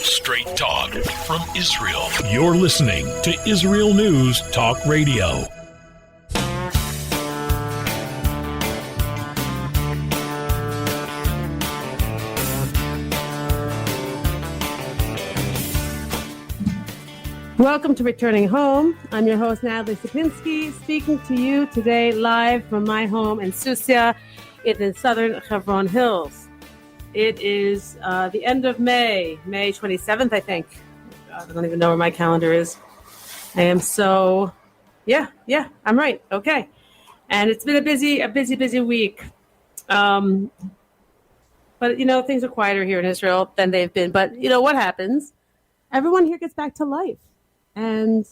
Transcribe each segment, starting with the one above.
Straight talk from Israel. You're listening to Israel News Talk Radio. Welcome to Returning Home. I'm your host, Natalie, speaking to you today live from my home in Susia in the southern Hebron Hills. It is the end of May 27th, I think. I don't even know where my calendar is. I am so, yeah, I'm right. Okay. And it's been a busy week. But, things are quieter here in Israel than they've been. But, what happens? Everyone here gets back to life. And,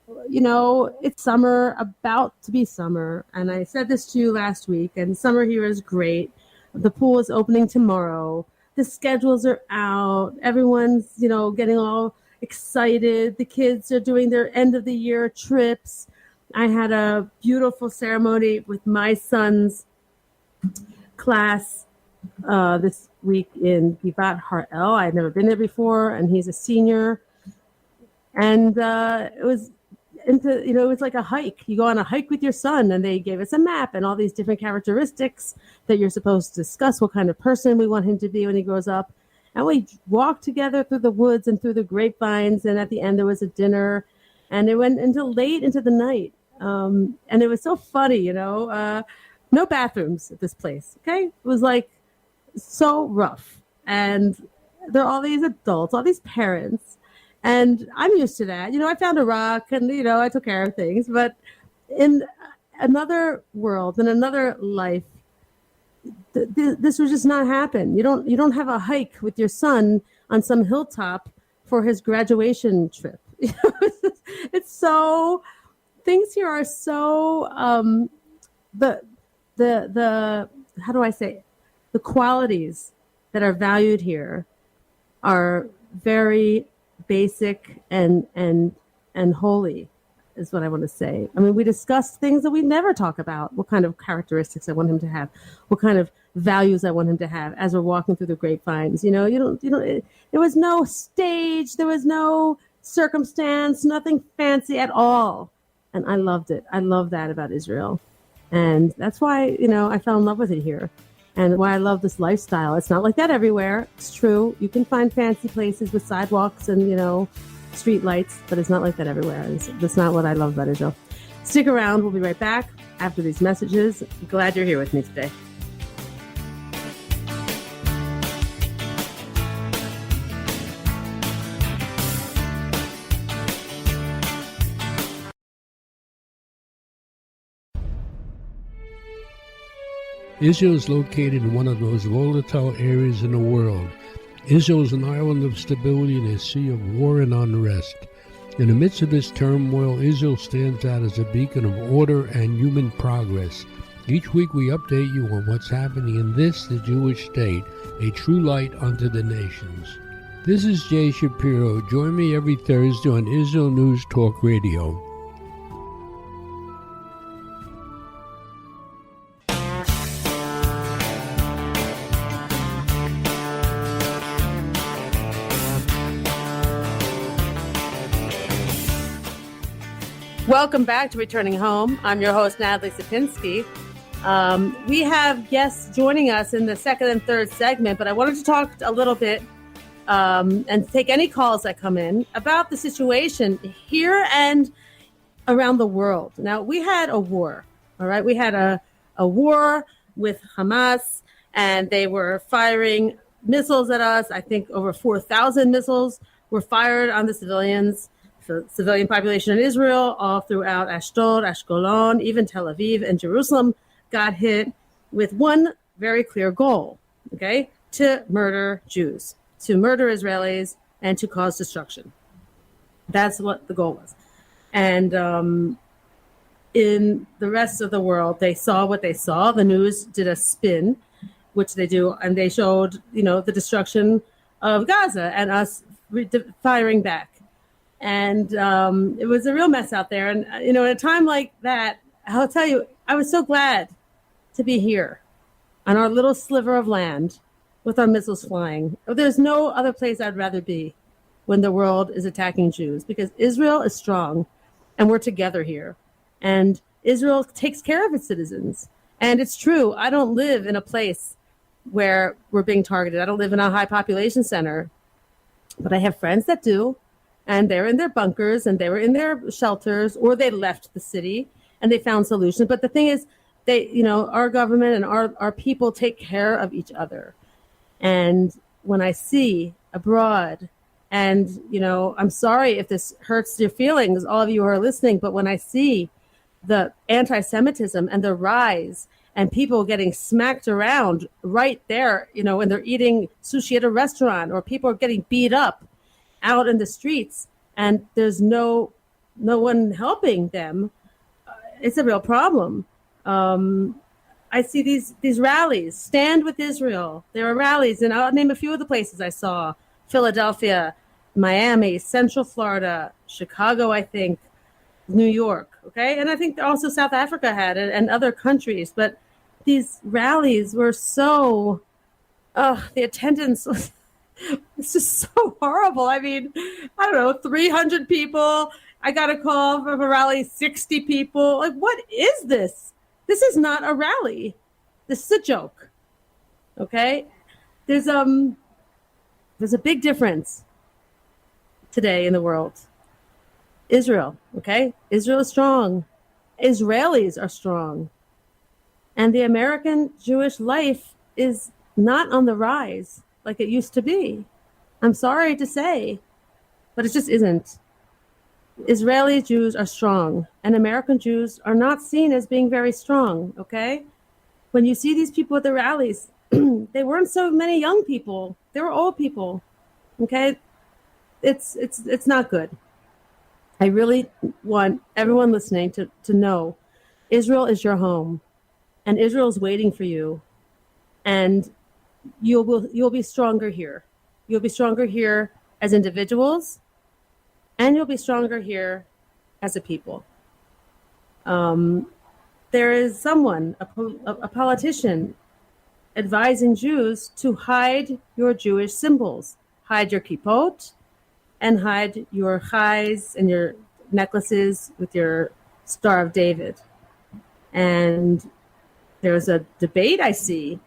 it's summer, about to be summer. And I said this to you last week, and summer here is great. The pool is opening tomorrow. The schedules are out. Everyone's, getting all excited. The kids are doing their end of the year trips. I had a beautiful ceremony with my son's class this week in Givat Harel. I had never been there before, and he's a senior. And it was it was like a hike. You go on a hike with your son, and they gave us a map and all these different characteristics that you're supposed to discuss, what kind of person we want him to be when he grows up. And we walked together through the woods and through the grapevines, and at the end there was a dinner, and it went until late into the night. And it was so funny, no bathrooms at this place, okay? It was like so rough. And there are all these adults, all these parents, and I'm used to that. I found a rock and, I took care of things. But in another world, in another life, this would just not happen. You don't have a hike with your son on some hilltop for his graduation trip. It's so, things here are so, the how do I say it? The qualities that are valued here are very basic and holy is what I want to say. I mean, we discuss things that we never talk about. What kind of characteristics I want him to have, what kind of values I want him to have as we're walking through the grapevines. There was no stage, there was no circumstance, nothing fancy at all. And I loved it. I love that about Israel. And that's why, I fell in love with it here. And why I love this lifestyle. It's not like that everywhere. It's true. You can find fancy places with sidewalks and, street lights, but it's not like that everywhere. That's not what I love about Israel. Stick around. We'll be right back after these messages. Glad you're here with me today. Israel is located in one of the most volatile areas in the world. Israel is an island of stability in a sea of war and unrest. In the midst of this turmoil, Israel stands out as a beacon of order and human progress. Each week we update you on what's happening in this, the Jewish state, a true light unto the nations. This is Jay Shapiro. Join me every Thursday on Israel News Talk Radio. Welcome back to Returning Home. I'm your host, Natalie Sapinski. We have guests joining us in the second and third segment, but I wanted to talk a little bit and take any calls that come in about the situation here and around the world. Now, we had a war, all right? We had a war with Hamas, and they were firing missiles at us. I think over 4,000 missiles were fired on the civilians. The civilian population in Israel, all throughout Ashdod, Ashkelon, even Tel Aviv and Jerusalem got hit with one very clear goal, okay? To murder Jews, to murder Israelis, and to cause destruction. That's what the goal was. And in the rest of the world, they saw what they saw. The news did a spin, which they do, and they showed, the destruction of Gaza and us firing back. And it was a real mess out there. And, at a time like that, I'll tell you, I was so glad to be here on our little sliver of land with our missiles flying. There's no other place I'd rather be when the world is attacking Jews, because Israel is strong and we're together here. And Israel takes care of its citizens. And it's true, I don't live in a place where we're being targeted. I don't live in a high population center, but I have friends that do. And they're in their bunkers and they were in their shelters, or they left the city and they found solutions. But the thing is, our government and our people take care of each other. And when I see abroad, and, I'm sorry if this hurts your feelings, all of you who are listening, but when I see the antisemitism and the rise and people getting smacked around right there, when they're eating sushi at a restaurant, or people are getting beat up out in the streets and there's no one helping them, it's a real problem. I see these rallies, Stand with Israel. There are rallies, and I'll name a few of the places I saw: Philadelphia, Miami, Central Florida, Chicago, I think, New York. Okay. And I think also South Africa had it, and other countries. But these rallies were so, the attendance was, it's just so horrible. I mean, I don't know, 300 people. I got a call from a rally, 60 people. Like, what is this? This is not a rally. This is a joke. Okay? There's a big difference today in the world. Israel, okay? Israel is strong. Israelis are strong. And the American Jewish life is not on the rise like it used to be. I'm sorry to say, but it just isn't. Israeli Jews are strong, and American Jews are not seen as being very strong, okay? When you see these people at the rallies, they weren't so many young people. They were old people, okay? It's not good. I really want everyone listening to know Israel is your home, and Israel is waiting for you, and you'll be stronger here. You'll be stronger here as individuals, and you'll be stronger here as a people. There is someone, a politician, advising Jews to hide your Jewish symbols, hide your kippot, and hide your chais and your necklaces with your Star of David. And there's a debate I see.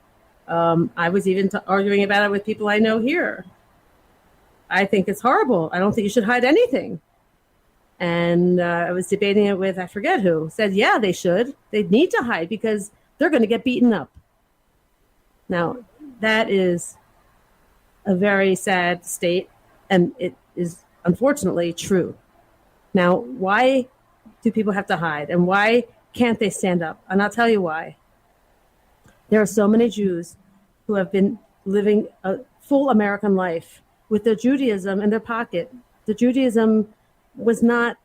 I was even arguing about it with people I know here. I think it's horrible. I don't think you should hide anything. And I was debating it with, I forget who, said, yeah, they should. They need to hide because they're going to get beaten up. Now, that is a very sad state, and it is unfortunately true. Now, why do people have to hide, and why can't they stand up? And I'll tell you why. There are so many Jews who have been living a full American life with their Judaism in their pocket. The Judaism was not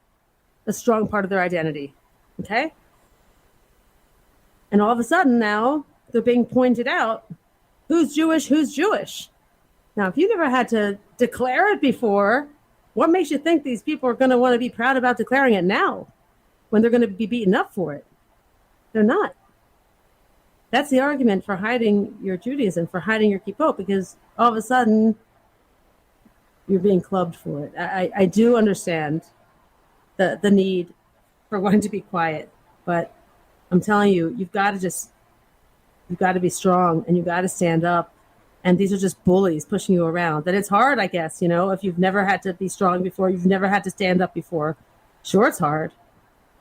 a strong part of their identity, okay? And all of a sudden now, they're being pointed out, who's Jewish, who's Jewish? Now, if you never had to declare it before, what makes you think these people are going to want to be proud about declaring it now when they're going to be beaten up for it? They're not. That's the argument for hiding your Judaism, for hiding your kippot, because all of a sudden you're being clubbed for it. I do understand the need for wanting to be quiet, but I'm telling you, you've got to be strong, and you've got to stand up. And these are just bullies pushing you around. And it's hard, I guess, if you've never had to be strong before, you've never had to stand up before. Sure, it's hard.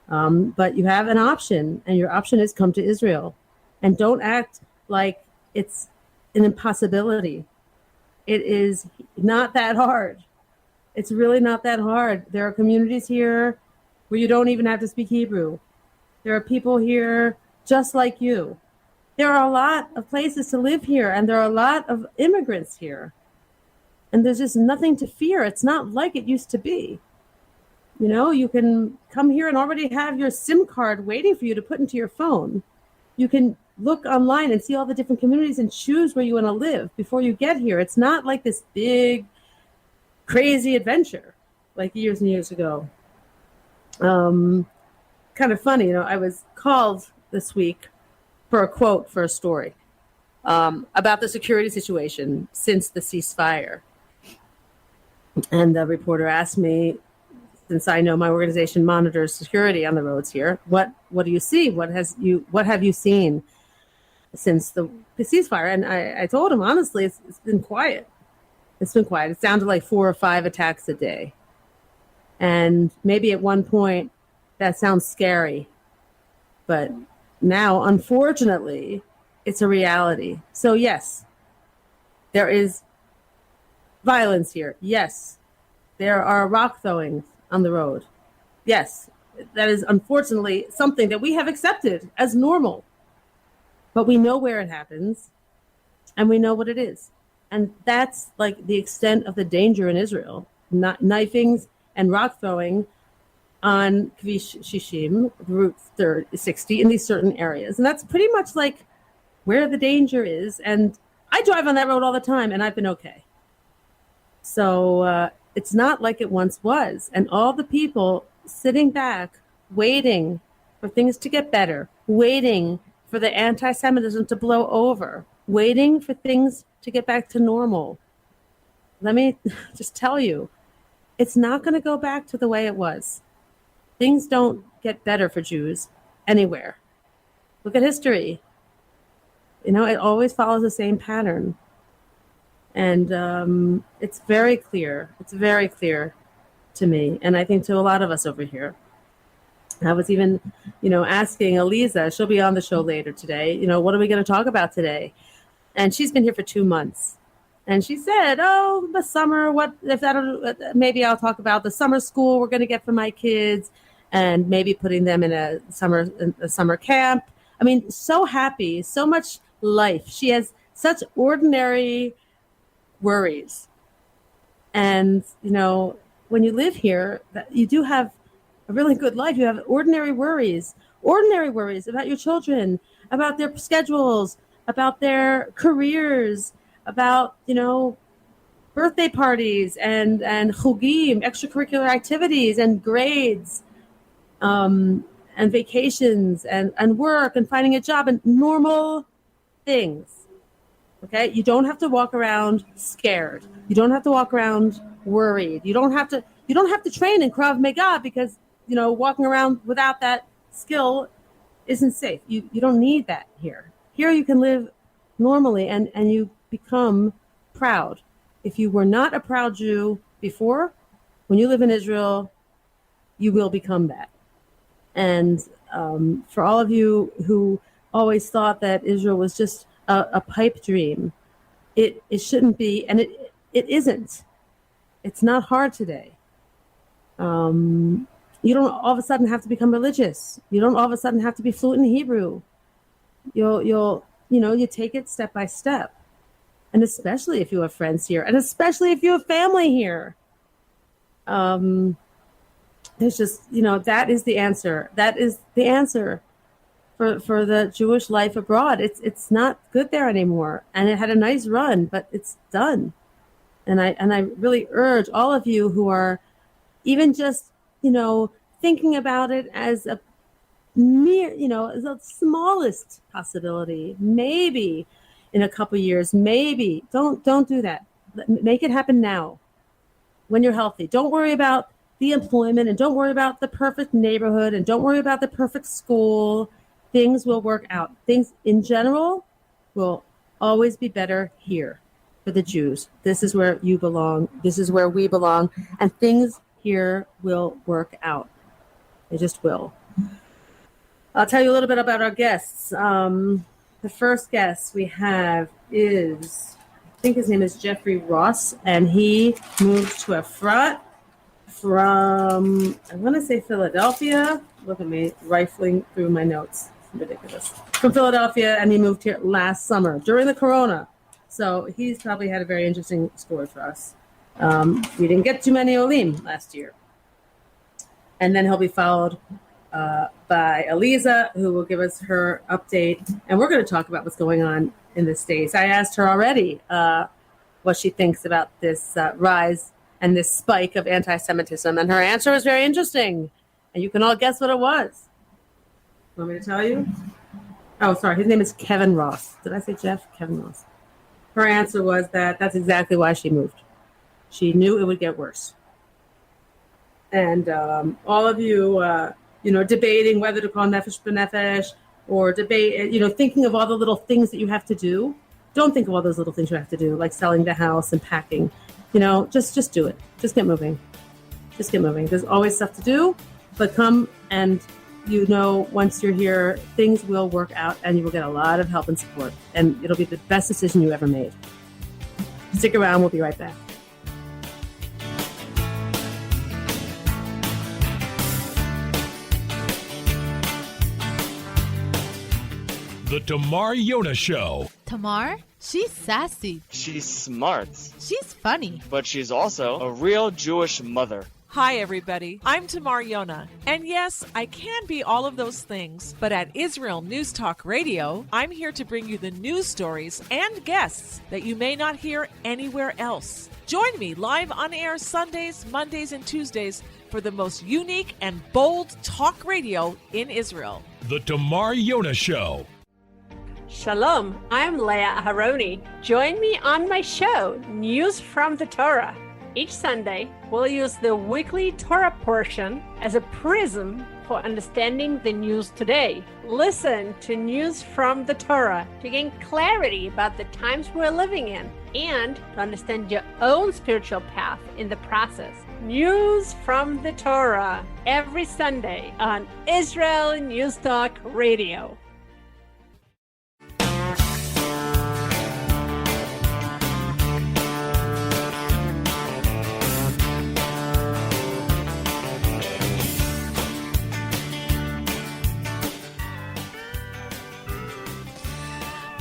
But you have an option, and your option is come to Israel. And don't act like it's an impossibility. It is not that hard. It's really not that hard. There are communities here where you don't even have to speak Hebrew. There are people here just like you. There are a lot of places to live here, and there are a lot of immigrants here. And there's just nothing to fear. It's not like it used to be. You can come here and already have your SIM card waiting for you to put into your phone. You can look online and see all the different communities and choose where you want to live before you get here. It's not like this big, crazy adventure like years and years ago. Kind of funny, I was called this week for a quote for a story about the security situation since the ceasefire. And the reporter asked me, since I know my organization monitors security on the roads here, what do you see? What have you seen since the ceasefire? And I told him, honestly, it's been quiet. It's been quiet. It's down to like 4 or 5 attacks a day. And maybe at one point that sounds scary, but now, unfortunately, it's a reality. So yes, there is violence here. Yes, there are rock throwings on the road. Yes, that is unfortunately something that we have accepted as normal. But we know where it happens, and we know what it is. And that's like the extent of the danger in Israel. Knifings and rock throwing on Kvish Shishim, Route 60, in these certain areas. And that's pretty much like where the danger is. And I drive on that road all the time, and I've been okay. So it's not like it once was. And all the people sitting back, waiting for things to get better, waiting for the anti-Semitism to blow over, waiting for things to get back to normal. Let me just tell you, it's not going to go back to the way it was. Things don't get better for Jews anywhere. Look at history. You know, it always follows the same pattern. And it's very clear. It's very clear to me, and I think to a lot of us over here. I was even, asking Aleeza, she'll be on the show later today, what are we going to talk about today? And she's been here for 2 months. And she said, the summer, maybe I'll talk about the summer school we're going to get for my kids and maybe putting them in a summer camp. I mean, so happy, so much life. She has such ordinary worries. And, when you live here, you do have a really good life. You have ordinary worries about your children, about their schedules, about their careers, about, birthday parties and chugim, extracurricular activities and grades, and vacations and work and finding a job and normal things. Okay. You don't have to walk around scared. You don't have to walk around worried. You don't have to train in Krav Maga because, walking around without that skill isn't safe. You don't need that here. Here you can live normally and you become proud. If you were not a proud Jew before, when you live in Israel, you will become that. And for all of you who always thought that Israel was just a pipe dream, it shouldn't be, and it isn't. It's not hard today. You don't all of a sudden have to become religious. You don't all of a sudden have to be fluent in Hebrew. You take it step by step. And especially if you have friends here, and especially if you have family here. There's just, that is the answer. That is the answer for the Jewish life abroad. It's not good there anymore. And it had a nice run, but it's done. And I really urge all of you who are even just, thinking about it as a mere, as the smallest possibility, maybe in a couple years, maybe don't do that. Make it happen now when you're healthy. Don't worry about the employment and don't worry about the perfect neighborhood and don't worry about the perfect school. Things will work out. Things in general will always be better here for the Jews. This is where you belong. This is where we belong. And things here will work out. They just will. I'll tell you a little bit about our guests. The first guest we have is, I think his name is Jeffrey Ross, and he moved to Efrat from, I want to say Philadelphia. Look at me rifling through my notes. It's ridiculous. From Philadelphia, and he moved here last summer during the corona. So he's probably had a very interesting story for us. We didn't get too many Olim last year. And then he'll be followed by Aleeza, who will give us her update. And we're going to talk about what's going on in the States. I asked her already what she thinks about this rise and this spike of anti-Semitism. And her answer was very interesting. And you can all guess what it was. Want me to tell you? Oh, sorry. His name is Kevin Ross. Did I say Jeff? Kevin Ross. Her answer was that's exactly why she moved. She knew it would get worse. And all of you, debating whether to call nefesh b'nefesh or debate, thinking of all the little things that you have to do. Don't think of all those little things you have to do, like selling the house and packing. Just do it. Just get moving. Just get moving. There's always stuff to do, but come and once you're here, things will work out and you will get a lot of help and support. And it'll be the best decision you ever made. Stick around. We'll be right back. The Tamar Yona Show. Tamar? She's sassy. She's smart. She's funny. But she's also a real Jewish mother. Hi, everybody. I'm Tamar Yona. And yes, I can be all of those things. But at Israel News Talk Radio, I'm here to bring you the news stories and guests that you may not hear anywhere else. Join me live on air Sundays, Mondays, and Tuesdays for the most unique and bold talk radio in Israel. The Tamar Yona Show. Shalom, I'm Leah Aharoni. Join me on my show, News from the Torah. Each Sunday, we'll use the weekly Torah portion as a prism for understanding the news today. Listen to News from the Torah to gain clarity about the times we're living in and to understand your own spiritual path in the process. News from the Torah every Sunday on Israel News Talk Radio.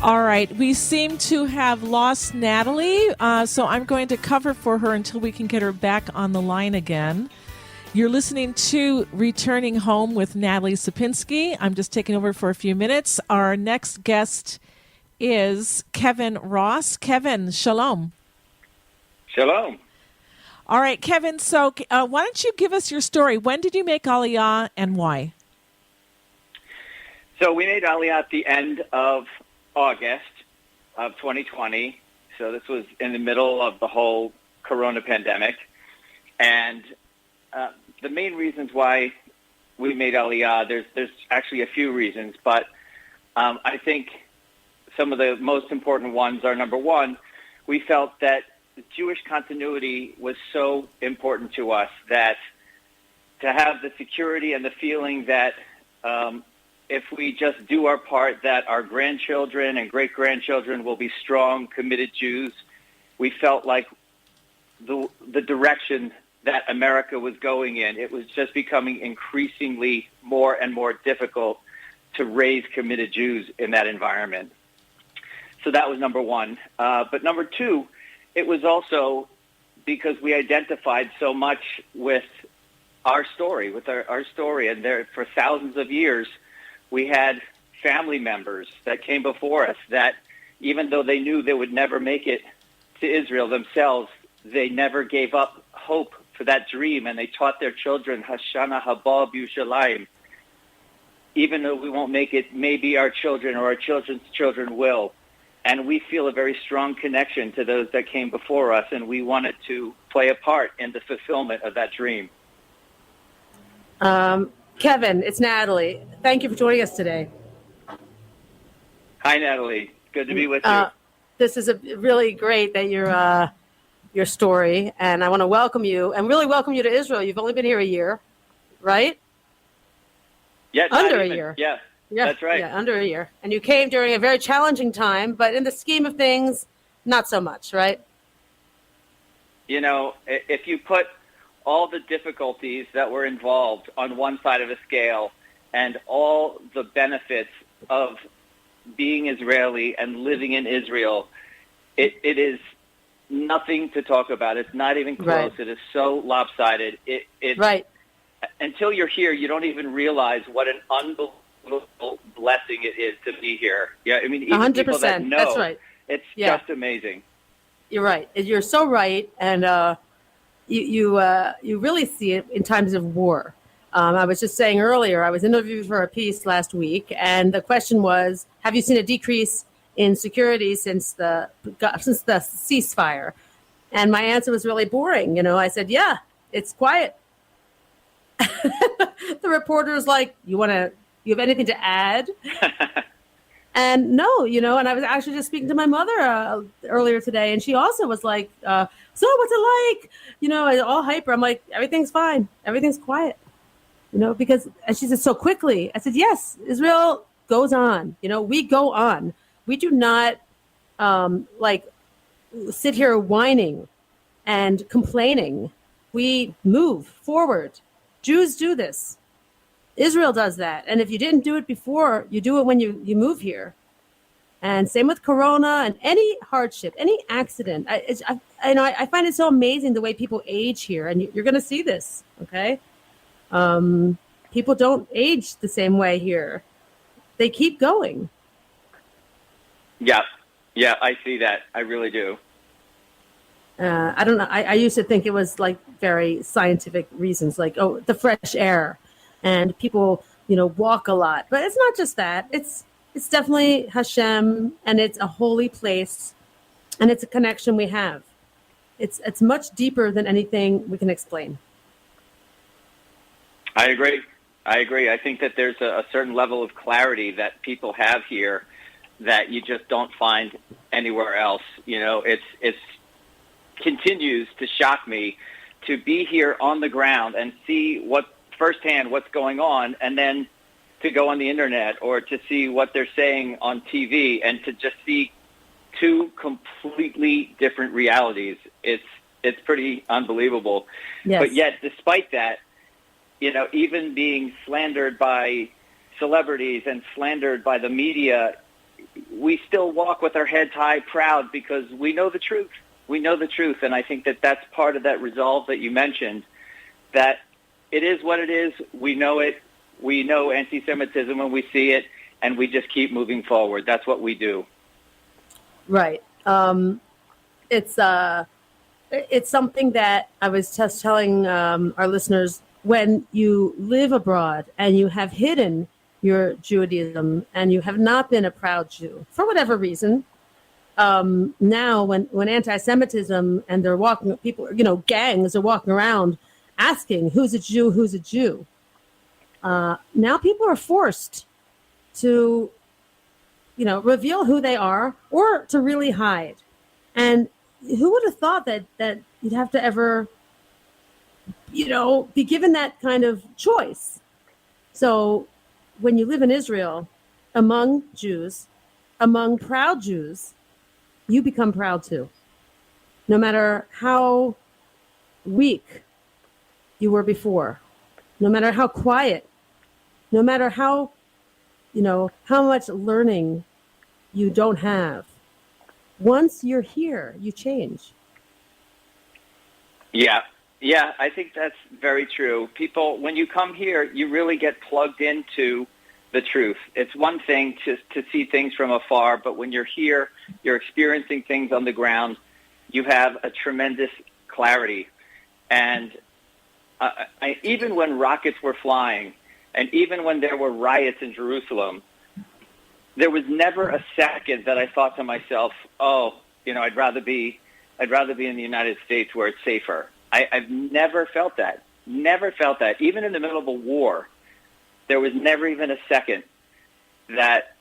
All right, we seem to have lost Natalie, so I'm going to cover for her until we can get her back on the line again. You're listening to Returning Home with Natalie Sapinski. I'm just taking over for a few minutes. Our next guest is Kevin Ross. Kevin, shalom. Shalom. All right, Kevin, so why don't you give us your story? When did you make Aliyah and why? So we made Aliyah at the end of August of 2020. So this was in the middle of the whole corona pandemic. And the main reasons why we made Aliyah, there's actually a few reasons, but I think some of the most important ones are, number one, we felt that Jewish continuity was so important to us that to have the security and the feeling that if we just do our part, that our grandchildren and great-grandchildren will be strong, committed Jews. We felt like the direction that America was going in, it was just becoming increasingly more and more difficult to raise committed Jews in that environment. So that was number one. But number two, it was also because we identified so much with our story, and there for thousands of years, we had family members that came before us that even though they knew they would never make it to Israel themselves, they never gave up hope for that dream, and they taught their children, Hashana haba b'Yushalayim. Even though we won't make it, maybe our children or our children's children will. And we feel a very strong connection to those that came before us, and we wanted to play a part in the fulfillment of that dream. Kevin, it's Natalie. Thank you for joining us today. Hi, Natalie. Good to be with you. This is really great that your story, and I want to welcome you and really welcome you to Israel. You've only been here a year, right? Yeah, under a year. Yeah, that's right. Yeah, under a year. And you came during a very challenging time, but in the scheme of things, not so much, right? You know, if you put all the difficulties that were involved on one side of the scale and all the benefits of being Israeli and living in Israel, it is nothing to talk about. It's not even close. Right. It is so lopsided. Right. Until you're here, you don't even realize what an unbelievable blessing it is to be here. Yeah, I mean, even 100%. People that know, that's right. It's just amazing. You're right. You're so right, and you really see it in times of war. I was just saying earlier, I was interviewed for a piece last week, and the question was, have you seen a decrease in security since the ceasefire? And my answer was really boring. I said, yeah, it's quiet. The reporter's like, you have anything to add? And no, and I was actually just speaking to my mother earlier today, and she also was like, so what's it like? All hyper. I'm like, everything's fine. Everything's quiet, because, and she said, so quickly. I said, yes, Israel goes on. We go on. We do not sit here whining and complaining. We move forward. Jews do this. Israel does that. And if you didn't do it before, you do it when you move here. And same with Corona and any hardship, any accident. I find it so amazing the way people age here. And you're going to see this, okay? People don't age the same way here. They keep going. Yeah, I see that. I really do. I don't know. I used to think it was like very scientific reasons, like, the fresh air. And people, walk a lot. But it's not just that. It's definitely Hashem, and it's a holy place, and it's a connection we have. It's much deeper than anything we can explain. I agree. I think that there's a certain level of clarity that people have here that you just don't find anywhere else. It's continues to shock me to be here on the ground and see firsthand what's going on, and then to go on the internet or to see what they're saying on TV and to just see two completely different realities. It's pretty unbelievable. Yes. But yet, despite that, even being slandered by celebrities and slandered by the media, we still walk with our heads high, proud, because we know the truth. We know the truth, and I think that that's part of that resolve that you mentioned, that it is what it is. We know it. We know antisemitism when we see it, and we just keep moving forward. That's what we do. Right. It's something that I was just telling our listeners. When you live abroad and you have hidden your Judaism and you have not been a proud Jew for whatever reason, now when anti-Semitism and they're walking, people, gangs are walking around asking who's a Jew. Now people are forced to, reveal who they are or to really hide. And who would have thought that you'd have to ever, be given that kind of choice? So when you live in Israel, among Jews, among proud Jews, you become proud too. No matter how weak you were before, no matter how quiet, no matter how, how much learning you don't have. Once you're here, you change. Yeah, I think that's very true. People, when you come here, you really get plugged into the truth. It's one thing to see things from afar, but when you're here, you're experiencing things on the ground, you have a tremendous clarity. And even when rockets were flying, and even when there were riots in Jerusalem, there was never a second that I thought to myself, I'd rather be in the United States where it's safer. I've never felt that. Never felt that. Even in the middle of a war, there was never even a second that,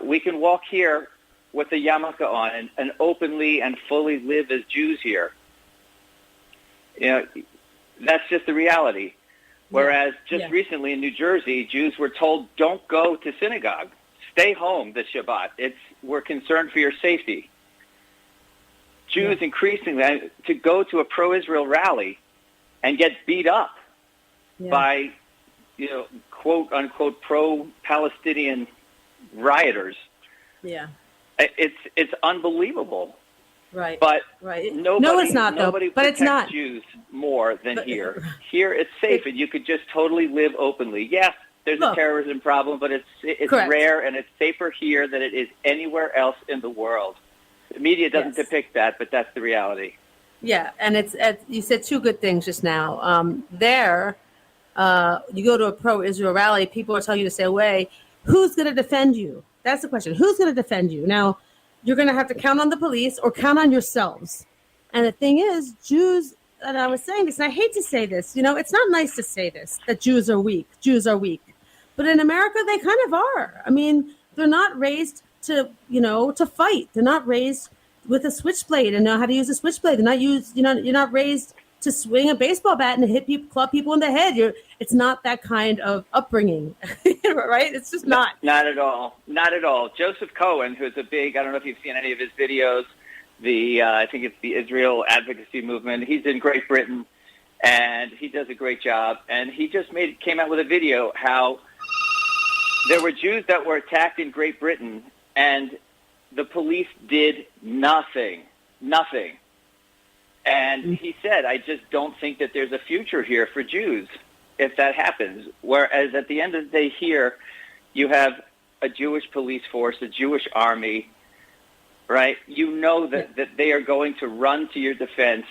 we can walk here with a yarmulke on and openly and fully live as Jews here. That's just the reality. Whereas recently in New Jersey, Jews were told, don't go to synagogue. Stay home this Shabbat. We're concerned for your safety. Jews increasingly to go to a pro-Israel rally and get beat up by, quote unquote pro-Palestinian rioters. Yeah, it's unbelievable. Right. But no, it's not though. Nobody but it's not Jews more than here. Here it's safe and you could just totally live openly. Yes, there's a terrorism problem, but it's rare and it's safer here than it is anywhere else in the world. The media doesn't depict that, but that's the reality. Yeah, and you said two good things just now. You go to a pro-Israel rally, people are telling you to stay away. Who's going to defend you? That's the question. Who's going to defend you? Now, you're going to have to count on the police or count on yourselves. And the thing is, Jews, and I was saying this, and I hate to say this, it's not nice to say this, that Jews are weak. Jews are weak. But in America, they kind of are. I mean, they're not raised to fight. They're not raised with a switchblade and know how to use a switchblade. They're not you're not raised to swing a baseball bat and hit people, club people in the head. It's not that kind of upbringing, right? It's just not. Not at all. Not at all. Joseph Cohen, who's I don't know if you've seen any of his videos, I think it's the Israel advocacy movement. He's in Great Britain, and he does a great job. And he just came out with a video how there were Jews that were attacked in Great Britain, and the police did nothing. And he said, I just don't think that there's a future here for Jews if that happens. Whereas at the end of the day here, you have a Jewish police force, a Jewish army, right? You know that they are going to run to your defense.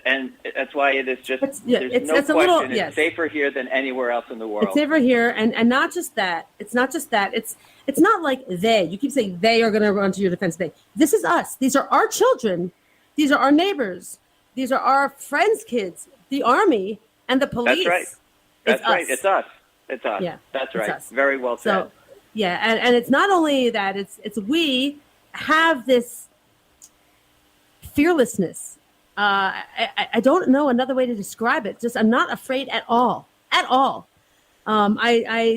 And that's why it is just, there's no question. It's safer here than anywhere else in the world. It's safer here. And not just that. It's not just that. It's not like you keep saying they are going to run to your defense. This is us. These are our children. These are our neighbors. These are our friends' kids, the army and the police. That's right. It's us. Yeah, that's right. Us. Very well said. So, yeah. And it's not only that, it's we have this fearlessness. I don't know another way to describe it. Just I'm not afraid at all. I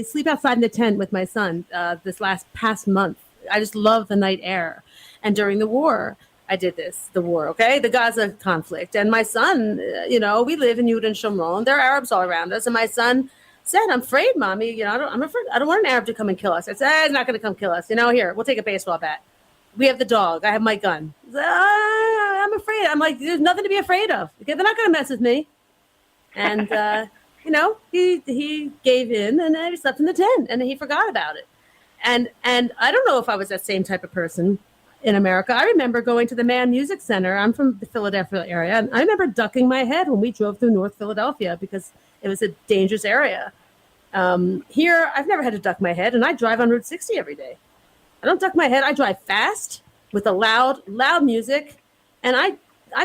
sleep outside in the tent with my son this past month. I just love the night air. And during the war, I did the war, okay? The Gaza conflict. And my son, we live in Yehuda and Shomron. There are Arabs all around us. And my son said, I'm afraid, Mommy. I'm afraid. I don't want an Arab to come and kill us. I said, he's not going to come kill us. Here, we'll take a baseball bat. We have the dog. I have my gun. I'm afraid. I'm like, there's nothing to be afraid of. Okay, they're not going to mess with me. And, he gave in and I slept in the tent and he forgot about it. And I don't know if I was that same type of person in America. I remember going to the Mann Music Center. I'm from the Philadelphia area. And I remember ducking my head when we drove through North Philadelphia because it was a dangerous area. Here, I've never had to duck my head, and I drive on Route 60 every day. I don't duck my head. I drive fast with a loud music, and I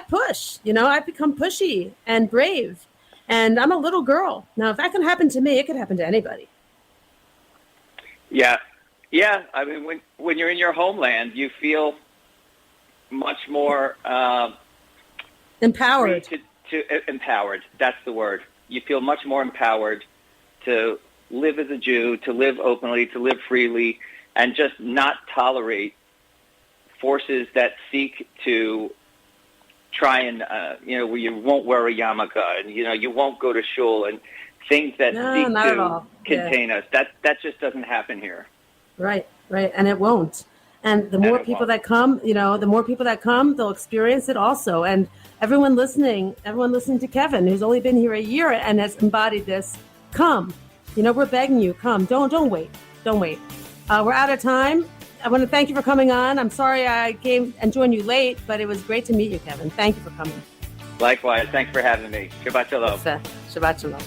push. I become pushy and brave, and I'm a little girl. Now, if that can happen to me, it can happen to anybody. Yeah. I mean, when you're in your homeland, you feel much more empowered. Empowered. That's the word. You feel much more empowered to live as a Jew, to live openly, to live freely, and just not tolerate forces that seek to try and, where you won't wear a yarmulke and, you won't go to shul and things that seek to contain us. That just doesn't happen here. Right. And it won't. And the more people that come, they'll experience it also. And everyone listening to Kevin, who's only been here a year and has embodied this, come. We're begging you, come. Don't wait. We're out of time. I want to thank you for coming on. I'm sorry I came and joined you late, but it was great to meet you, Kevin. Thank you for coming. Likewise. Thanks for having me. Shabbat shalom. Shabbat shalom.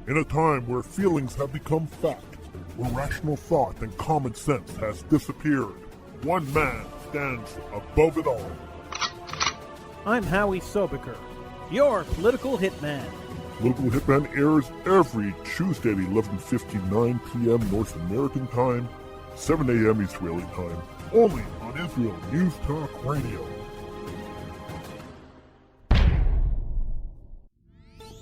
In a time where feelings have become fact, where rational thought and common sense has disappeared, one man stands above it all. I'm Howie Sobiker, your political hitman. Political Hitman airs every Tuesday at 11:59 p.m. North American time, 7 a.m. Israeli time, only on Israel News Talk Radio.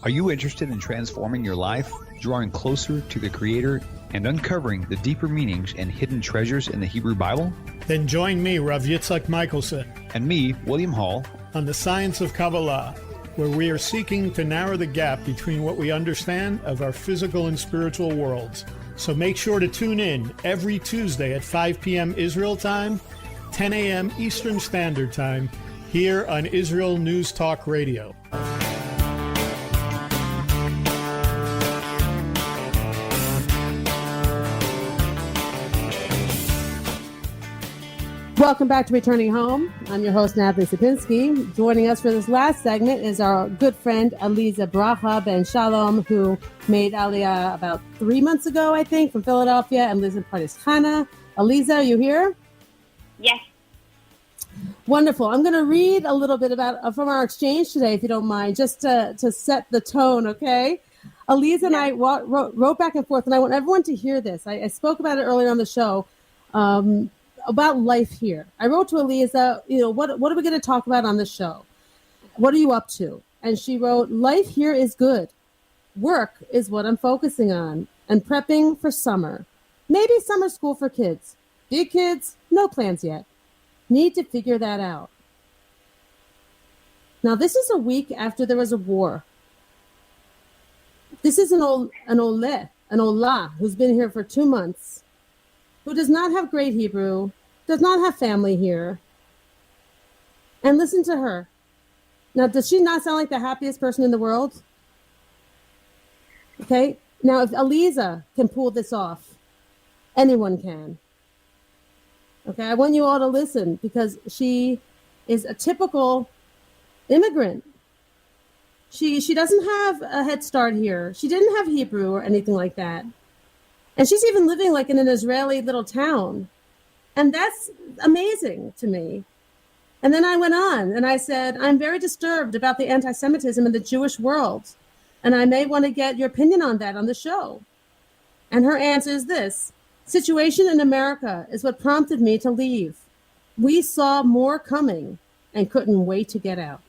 Are you interested in transforming your life, drawing closer to the Creator, and uncovering the deeper meanings and hidden treasures in the Hebrew Bible? Then join me, Rav Yitzhak Michelson, and me, William Hall, on the Science of Kabbalah, where we are seeking to narrow the gap between what we understand of our physical and spiritual worlds. So make sure to tune in every Tuesday at 5 p.m. Israel time, 10 a.m. Eastern Standard Time, here on Israel News Talk Radio. Welcome back to Returning Home. I'm your host, Natalie Sapinski. Joining us for this last segment is our good friend, Aleeza Bracha Ben Shalom, who made Aliyah about 3 months ago, I think, from Philadelphia, and lives in Pardes Chana. Aleeza, are you here? Yes. Wonderful. I'm going to read a little bit about from our exchange today, if you don't mind, just to set the tone, okay? Aleeza and I wrote back and forth, and I want everyone to hear this. I spoke about it earlier on the show. About life here. I wrote to Aleeza, what are we going to talk about on the show? What are you up to? And she wrote, life here is good. Work is what I'm focusing on and prepping for summer. Maybe summer school for kids. Big kids, no plans yet. Need to figure that out. Now, this is a week after there was a war. This is an Olah, who's been here for 2 months, who does not have great Hebrew, does not have family here. And listen to her. Now, does she not sound like the happiest person in the world? Okay. Now, if Aleeza can pull this off, anyone can. Okay. I want you all to listen because she is a typical immigrant. She doesn't have a head start here. She didn't have Hebrew or anything like that. And she's even living like in an Israeli little town. And that's amazing to me. And then I went on and I said, I'm very disturbed about the antisemitism in the Jewish world. And I may want to get your opinion on that on the show. And her answer is this: situation in America is what prompted me to leave. We saw more coming and couldn't wait to get out.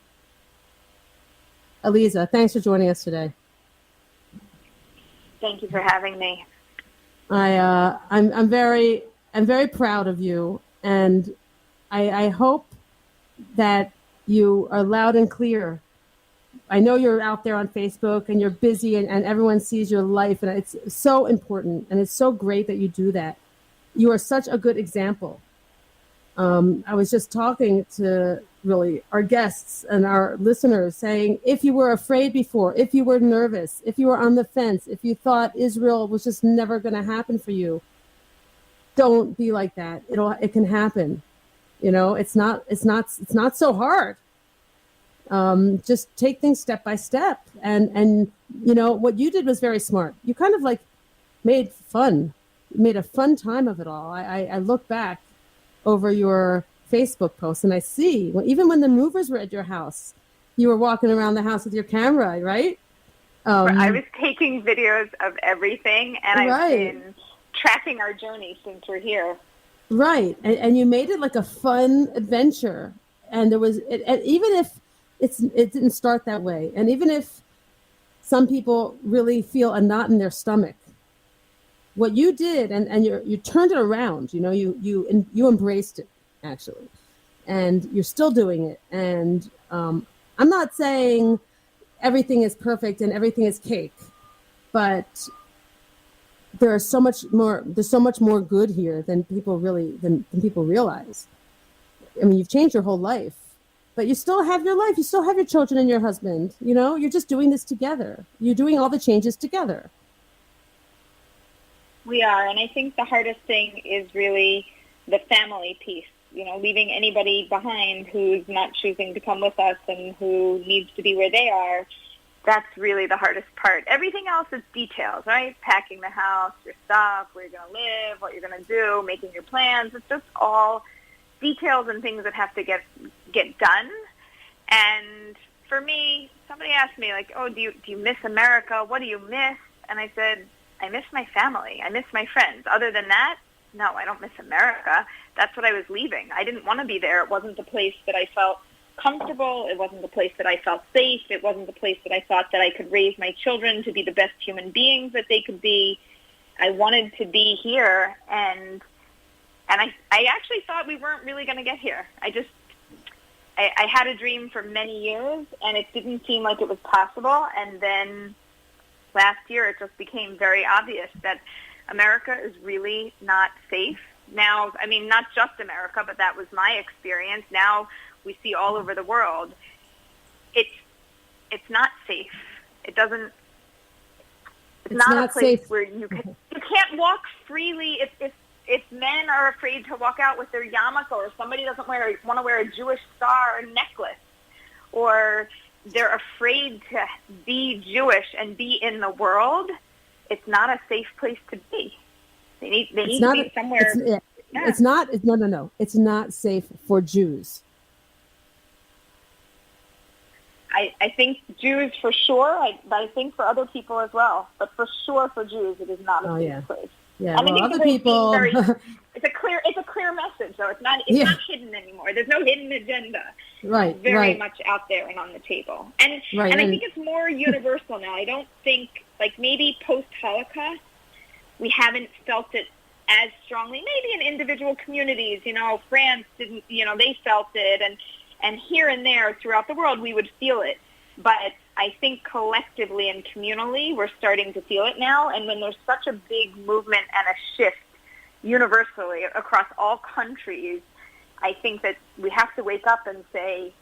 Aleeza, thanks for joining us today. Thank you for having me. I'm very proud of you, and I hope that you are loud and clear. I know you're out there on Facebook and you're busy and everyone sees your life, and it's so important and it's so great that you do that. You are such a good example. I was just talking to really our guests and our listeners saying, if you were afraid before, if you were nervous, if you were on the fence, if you thought Israel was just never going to happen for you, don't be like that. It can happen. It's not so hard. Just take things step by step. And what you did was very smart. You kind of like made a fun time of it all. I look back over your Facebook posts and I see, even when the movers were at your house, you were walking around the house with your camera, right? I was taking videos of everything, and I've been tracking our journey since we're here. Right. And you made it like a fun adventure. And there was, even if it didn't start that way, and even if some people really feel a knot in their stomach, what you did, and you turned it around, you embraced it, actually. And you're still doing it. And I'm not saying everything is perfect and everything is cake, but there's so much more good here than people realize. I mean, you've changed your whole life, but you still have your life. You still have your children and your husband. You're just doing this together. You're doing all the changes together. We are, and I think the hardest thing is really the family piece. Leaving anybody behind who's not choosing to come with us and who needs to be where they are. That's really the hardest part. Everything else is details, right? Packing the house, your stuff, where you're going to live, what you're going to do, making your plans. It's just all details and things that have to get done. And for me, somebody asked me, like, oh, do you miss America? What do you miss? And I said, I miss my family. I miss my friends. Other than that, no, I don't miss America. That's what I was leaving. I didn't want to be there. It wasn't the place that I felt comfortable. It wasn't the place that I felt safe. It wasn't the place that I thought that I could raise my children to be the best human beings that they could be. I wanted to be here, and I actually thought we weren't really going to get here. I had a dream for many years, and it didn't seem like it was possible. And then last year, it just became very obvious that America is really not safe. Now, I mean, not just America, but that was my experience. Now we see all over the world. It's not safe. It's not a place safe. where you can't walk freely. If if men are afraid to walk out with their yarmulke, or somebody doesn't want to wear a Jewish star or necklace, or they're afraid to be Jewish and be in the world, it's not a safe place to be. They need to be somewhere. It's not. No. It's not safe for Jews. I think Jews for sure, but I think for other people as well. But for sure for Jews, it is not a safe place. Yeah, and well, I think other people. It's a clear message, though. It's not hidden anymore. There's no hidden agenda. Right. It's very much out there and on the table. And I think it's more universal now. I don't think, like, maybe post-Holocaust, we haven't felt it as strongly. Maybe in individual communities, France didn't, they felt it, and here and there throughout the world we would feel it. But I think collectively and communally we're starting to feel it now. And when there's such a big movement and a shift universally across all countries, I think that we have to wake up and say,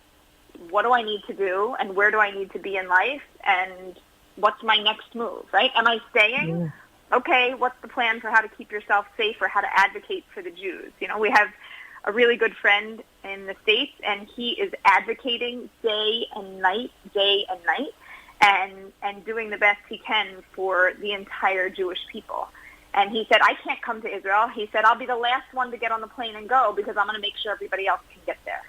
what do I need to do, and where do I need to be in life, and what's my next move, right? Am I staying? Yeah. Okay, what's the plan for how to keep yourself safe, or how to advocate for the Jews? We have a really good friend in the States, and he is advocating day and night, and doing the best he can for the entire Jewish people. And he said, I can't come to Israel. He said, I'll be the last one to get on the plane and go, because I'm going to make sure everybody else can get there.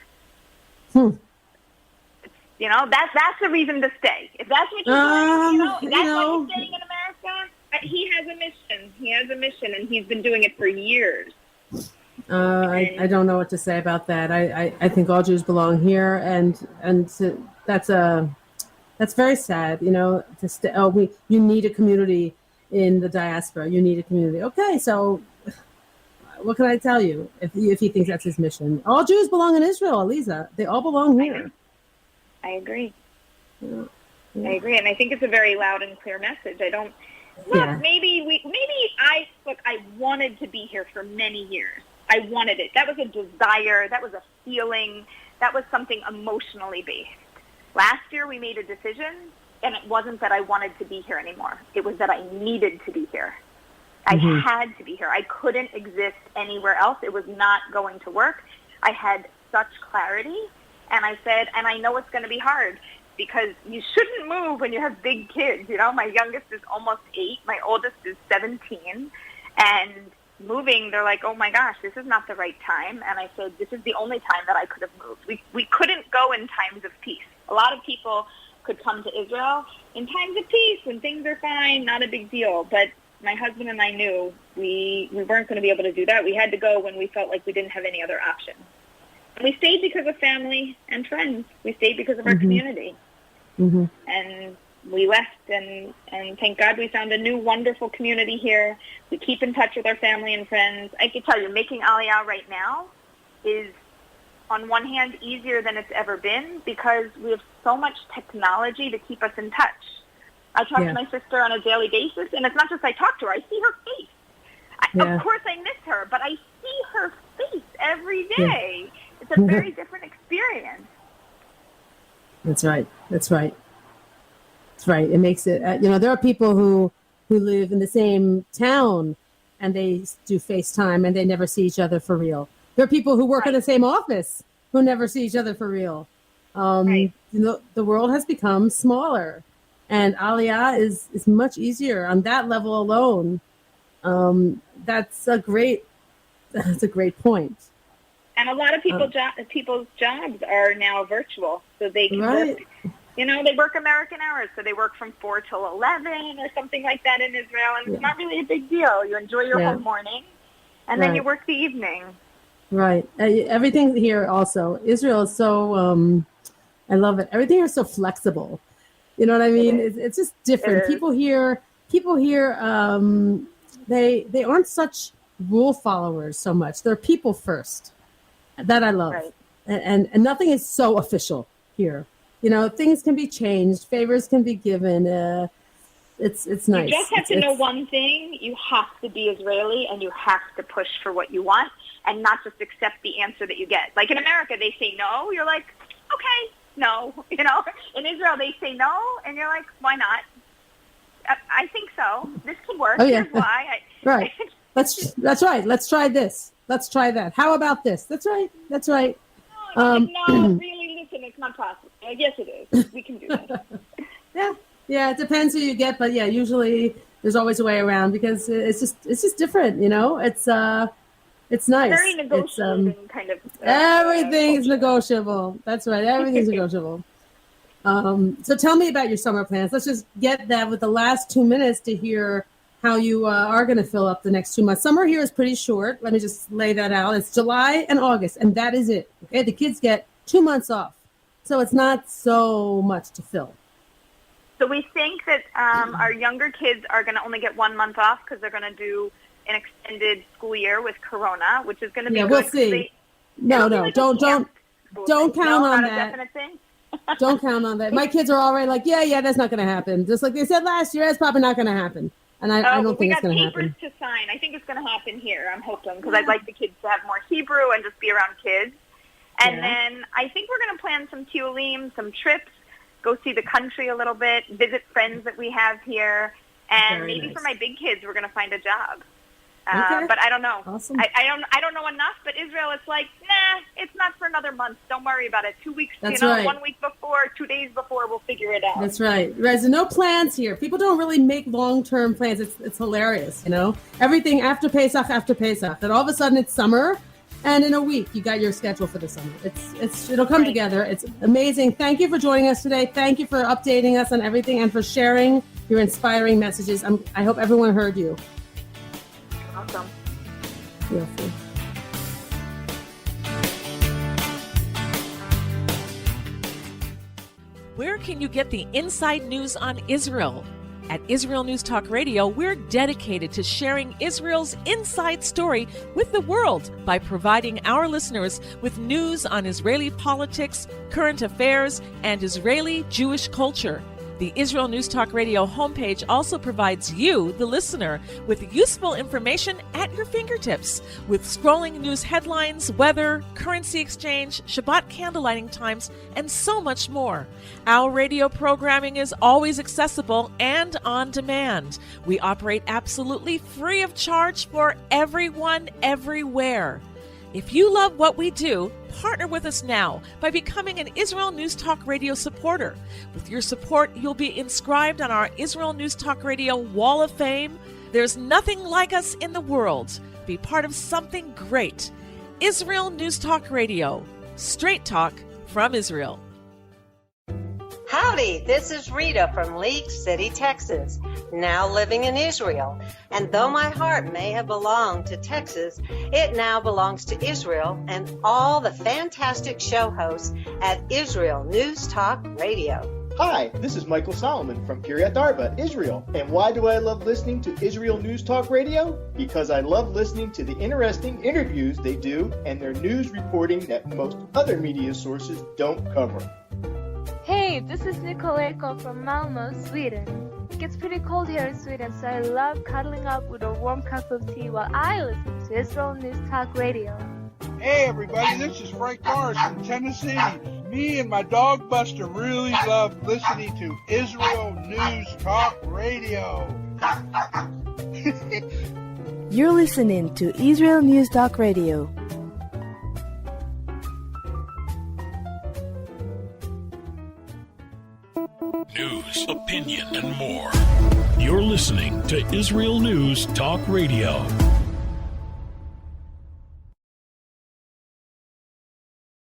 That's a reason to stay. If that's what you're doing, why you're staying in America. He has a mission, and he's been doing it for years. I don't know what to say about that. I think all Jews belong here, and that's very sad. To stay. You need a community in the diaspora. You need a community. Okay, so what can I tell you? If he thinks that's his mission, all Jews belong in Israel, Aleeza. They all belong here. I agree. Yeah. I agree, and I think it's a very loud and clear message. I don't. Look, I wanted to be here for many years. I wanted it. That was a desire. That was a feeling. That was something emotionally based. Last year we made a decision, and it wasn't that I wanted to be here anymore. It was that I needed to be here. I had to be here. I couldn't exist anywhere else. It was not going to work. I had such clarity, and I said, and I know it's going to be hard, because you shouldn't move when you have big kids. My youngest is almost 8. My oldest is 17. And moving, they're like, oh my gosh, this is not the right time. And I said, this is the only time that I could have moved. We couldn't go in times of peace. A lot of people could come to Israel in times of peace when things are fine, not a big deal. But my husband and I knew we weren't going to be able to do that. We had to go when we felt like we didn't have any other option. And we stayed because of family and friends. We stayed because of our community. And we left, and thank God we found a new wonderful community here. We keep in touch with our family and friends. I can tell you, making Aliyah right now is, on one hand, easier than it's ever been, because we have so much technology to keep us in touch. I talk to my sister on a daily basis, and it's not just I talk to her, I see her face. Of course I miss her, but I see her face every day. It's a very different experience. That's right. It makes it, there are people who live in the same town, and they do FaceTime, and they never see each other for real. There are people who work in the same office who never see each other for real. The world has become smaller, and Aliyah is much easier on that level alone. That's a great point. And a lot of people's jobs are now virtual, so they can work. They work American hours, so they work from 4 till 11 or something like that in Israel, and it's not really a big deal. You enjoy your whole morning, and then you work the evening. Right. Everything here also. Israel is so, I love it. Everything here is so flexible. You know what I mean? It's just different. People here, they aren't such rule followers so much. They're people first. That I love. Right. And nothing is so official here. Things can be changed. Favors can be given. It's nice. You just have to know one thing. You have to be Israeli, and you have to push for what you want, and not just accept the answer that you get. Like in America, they say no. You're like, okay, no. In Israel, they say no, and you're like, why not? I think so. This could work. Oh, yeah. Here's why. Right. That's right. Let's try this. Let's try that. How about this? That's right. That's right. No, really, listen, it's not possible. Yes, it is. We can do that. Yeah, it depends who you get, but yeah, usually there's always a way around because it's just different, you know. It's nice. Very negotiable kind of. Everything's negotiable. That's right. Everything's negotiable. So tell me about your summer plans. Let's just get that with the last 2 minutes to hear how you are going to fill up the next 2 months. Summer here is pretty short. Let me just lay that out. It's July and August, and that is it. Okay, the kids get 2 months off, so it's not so much to fill. So we think that our younger kids are going to only get 1 month off because they're going to do an extended school year with Corona, which is going to be good. We'll see. No, don't count on that. Definite thing? Don't count on that. My kids are already like, yeah, that's not going to happen. Just like they said last year, that's probably not going to happen. And I don't think it's going to happen. We got papers to sign. I think it's going to happen here. I'm hoping because I'd like the kids to have more Hebrew and just be around kids. And then I think we're going to plan some tiolim, some trips, go see the country a little bit, visit friends that we have here, and Very maybe nice. for my big kids, we're going to find a job. Okay. But I don't know. Awesome. I don't know enough. But Israel, it's like, it's not for another month. Don't worry about it. 2 weeks, That's right. 1 week before, 2 days before, we'll figure it out. That's right. There's no plans here. People don't really make long-term plans. It's hilarious, you know. Everything after Pesach, and all of a sudden it's summer, and in a week you got your schedule for the summer. It'll come together. It's amazing. Thank you for joining us today. Thank you for updating us on everything and for sharing your inspiring messages. I hope everyone heard you. Awesome. Beautiful. Where can you get the inside news on Israel? At Israel News Talk Radio, we're dedicated to sharing Israel's inside story with the world by providing our listeners with news on Israeli politics, current affairs, and Israeli Jewish culture. The Israel News Talk Radio homepage also provides you, the listener, with useful information at your fingertips, with scrolling news headlines, weather, currency exchange, Shabbat candlelighting times, and so much more. Our radio programming is always accessible and on demand. We operate absolutely free of charge for everyone, everywhere. If you love what we do, partner with us now by becoming an Israel News Talk Radio supporter. With your support, you'll be inscribed on our Israel News Talk Radio Wall of Fame. There's nothing like us in the world. Be part of something great. Israel News Talk Radio. Straight talk from Israel. Howdy, this is Rita from League City, Texas, now living in Israel. And though my heart may have belonged to Texas, it now belongs to Israel and all the fantastic show hosts at Israel News Talk Radio. Hi, this is Michael Solomon from Kiryat Arba, Israel. And why do I love listening to Israel News Talk Radio? Because I love listening to the interesting interviews they do and their news reporting that most other media sources don't cover. Hey, this is Nicoleko from Malmö, Sweden. It gets pretty cold here in Sweden, so I love cuddling up with a warm cup of tea while I listen to Israel News Talk Radio. Hey everybody, this is Frank Morris from Tennessee. Me and my dog Buster really love listening to Israel News Talk Radio. You're listening to Israel News Talk Radio. News, opinion, and more. You're listening to Israel News Talk Radio.